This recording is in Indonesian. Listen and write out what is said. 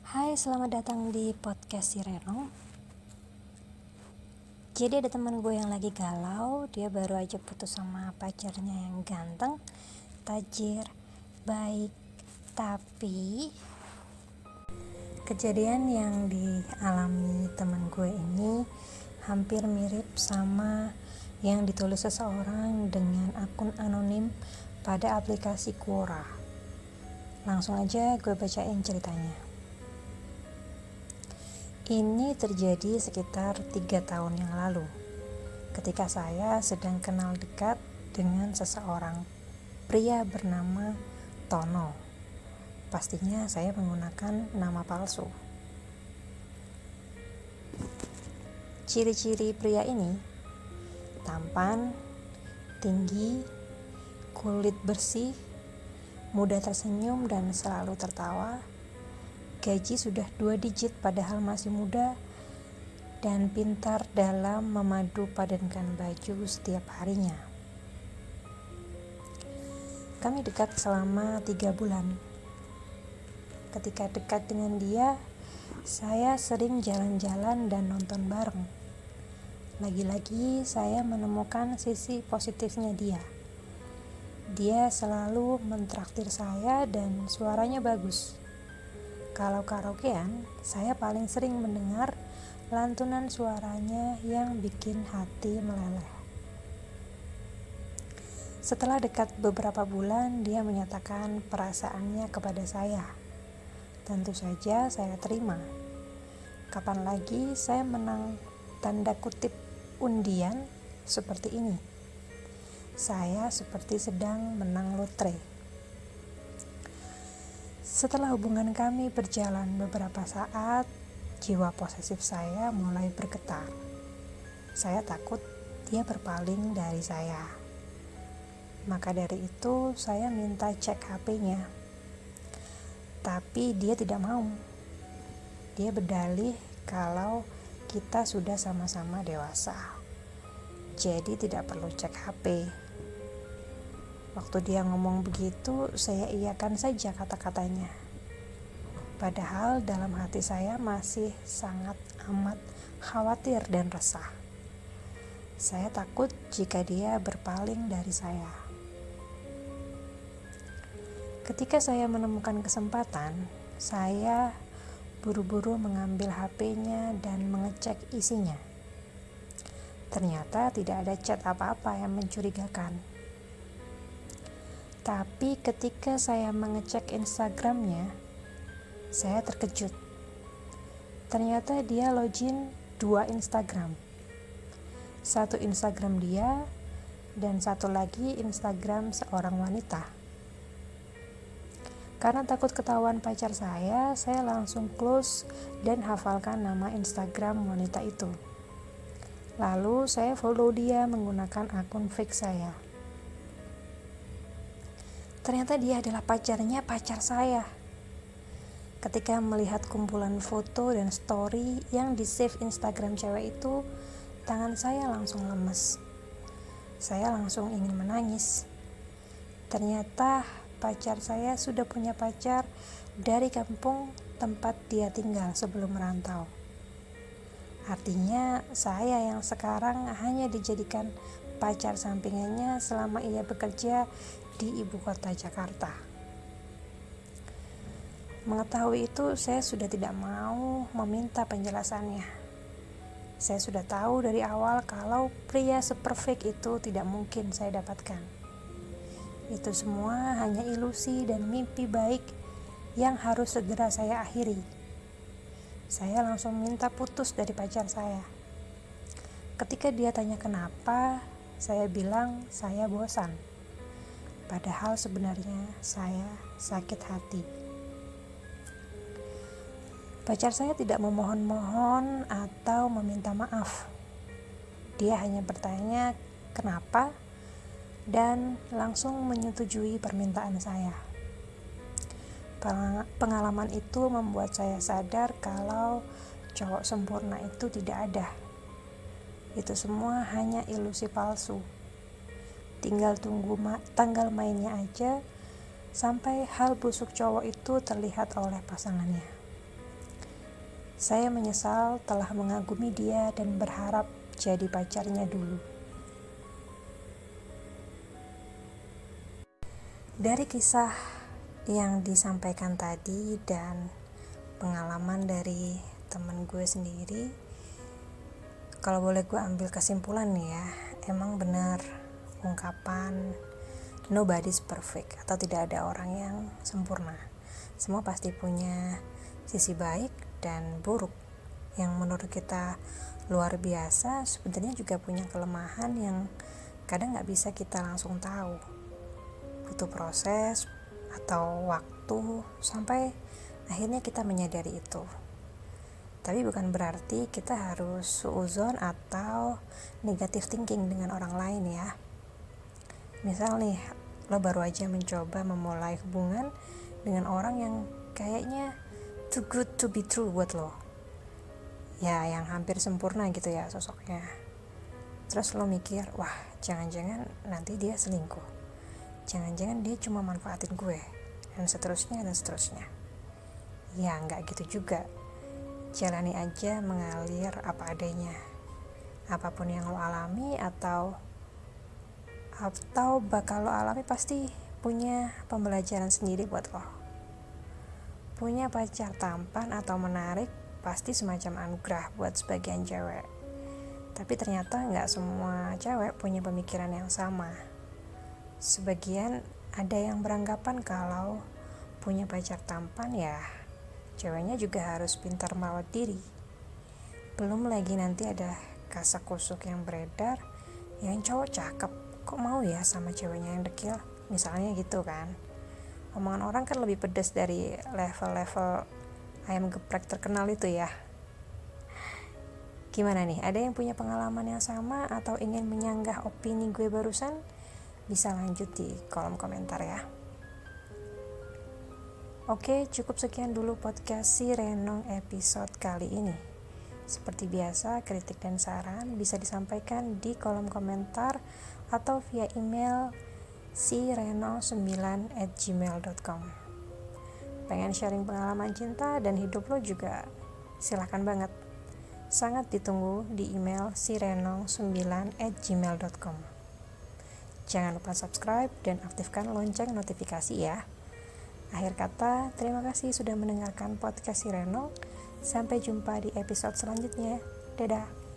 Hai, selamat datang di podcast si Reno. Jadi ada teman gue yang lagi galau. Dia baru aja putus sama pacarnya yang ganteng, tajir, baik. Tapi kejadian yang dialami teman gue ini hampir mirip sama yang ditulis seseorang dengan akun anonim pada aplikasi Quora. Langsung aja gue bacain ceritanya. Ini terjadi sekitar 3 tahun yang lalu, ketika saya sedang kenal dekat dengan seseorang pria bernama Tono. Pastinya saya menggunakan nama palsu. Ciri-ciri pria ini: tampan, tinggi, kulit bersih, mudah tersenyum dan selalu tertawa. Gaji sudah 2 digit padahal masih muda, dan pintar dalam memadu padankan baju setiap harinya. Kami dekat selama 3 bulan. Ketika dekat dengan dia, saya sering jalan-jalan dan nonton bareng. Lagi-lagi saya menemukan sisi positifnya dia. Dia selalu mentraktir saya dan suaranya bagus. Kalau karaokean, saya paling sering mendengar lantunan suaranya yang bikin hati meleleh. Setelah dekat beberapa bulan, dia menyatakan perasaannya kepada saya. Tentu saja saya terima. Kapan lagi saya menang tanda kutip undian seperti ini? Saya seperti sedang menang lotre. Setelah hubungan kami berjalan beberapa saat, jiwa posesif saya mulai bergetar. Saya takut dia berpaling dari saya. Maka dari itu saya minta cek HP-nya. Tapi dia tidak mau. Dia berdalih kalau kita sudah sama-sama dewasa. Jadi tidak perlu cek HP. Waktu dia ngomong begitu, saya iyakan saja kata-katanya. Padahal dalam hati saya masih sangat amat khawatir dan resah. Saya takut jika dia berpaling dari saya. Ketika saya menemukan kesempatan, saya buru-buru mengambil HP-nya dan mengecek isinya. Ternyata tidak ada chat apa-apa yang mencurigakan. Tapi ketika saya mengecek Instagramnya, saya terkejut. Ternyata dia login 2 Instagram. Satu Instagram dia dan satu lagi Instagram seorang wanita. Karena takut ketahuan pacar saya langsung close dan hafalkan nama Instagram wanita itu. Lalu saya follow dia menggunakan akun fake saya. Ternyata dia adalah pacar saya. Ketika melihat kumpulan foto dan story yang di-save Instagram cewek itu, tangan saya langsung lemes. Saya langsung ingin menangis. Ternyata pacar saya sudah punya pacar dari kampung tempat dia tinggal sebelum merantau. Artinya saya yang sekarang hanya dijadikan pacar sampingannya selama ia bekerja di ibu kota Jakarta. Mengetahui itu, saya sudah tidak mau meminta penjelasannya. Saya sudah tahu dari awal kalau pria seperfect itu tidak mungkin saya dapatkan. Itu semua hanya ilusi dan mimpi baik yang harus segera saya akhiri. Saya langsung minta putus dari pacar saya. Ketika dia tanya kenapa, saya bilang saya bosan. Padahal sebenarnya saya sakit hati. Pacar saya tidak memohon-mohon atau meminta maaf. Dia hanya bertanya kenapa dan langsung menyetujui permintaan saya. Pengalaman itu membuat saya sadar kalau cowok sempurna itu tidak ada. Itu semua hanya ilusi palsu. Tinggal tunggu tanggal mainnya aja sampai hal busuk cowok itu terlihat oleh pasangannya. Saya menyesal telah mengagumi dia dan berharap jadi pacarnya dulu. Dari kisah yang disampaikan tadi dan pengalaman dari temen gue sendiri, kalau boleh gue ambil kesimpulan nih ya, emang benar ungkapan nobody's perfect atau tidak ada orang yang sempurna. Semua pasti punya sisi baik dan buruk. Yang menurut kita luar biasa sebenarnya juga punya kelemahan yang kadang gak bisa kita langsung tahu. Butuh proses atau waktu sampai akhirnya kita menyadari itu. Tapi bukan berarti kita harus suudzon atau negative thinking dengan orang lain ya. Misal nih, lo baru aja mencoba memulai hubungan dengan orang yang kayaknya too good to be true buat lo. Ya, yang hampir sempurna gitu ya sosoknya. Terus lo mikir, wah jangan-jangan nanti dia selingkuh. Jangan-jangan dia cuma manfaatin gue. Dan seterusnya dan seterusnya. Ya, nggak gitu juga. Jalani aja mengalir apa adanya. Apapun yang lo alami atau bakal lo alami pasti punya pembelajaran sendiri buat lo. Punya pacar tampan atau menarik pasti semacam anugerah buat sebagian cewek. Tapi ternyata nggak semua cewek punya pemikiran yang sama. Sebagian ada yang beranggapan kalau punya pacar tampan ya ceweknya juga harus pintar merawat diri. Belum lagi nanti ada kasak-kusuk yang beredar, yang cowok cakep kok mau ya sama ceweknya yang dekil, misalnya gitu kan. Omongan orang kan lebih pedas dari level-level ayam geprek terkenal itu ya. Gimana nih, ada yang punya pengalaman yang sama atau ingin menyanggah opini gue barusan? Bisa lanjut di kolom komentar ya. Oke, cukup sekian dulu podcast si Renong episode kali ini. Seperti biasa, kritik dan saran bisa disampaikan di kolom komentar atau via email sireno9@gmail.com. Pengen sharing pengalaman cinta dan hidup lo juga silahkan banget. Sangat ditunggu di email sireno9@gmail.com. Jangan lupa subscribe dan aktifkan lonceng notifikasi ya. Akhir kata, terima kasih sudah mendengarkan podcast si Reno. Sampai jumpa di episode selanjutnya. Dadah.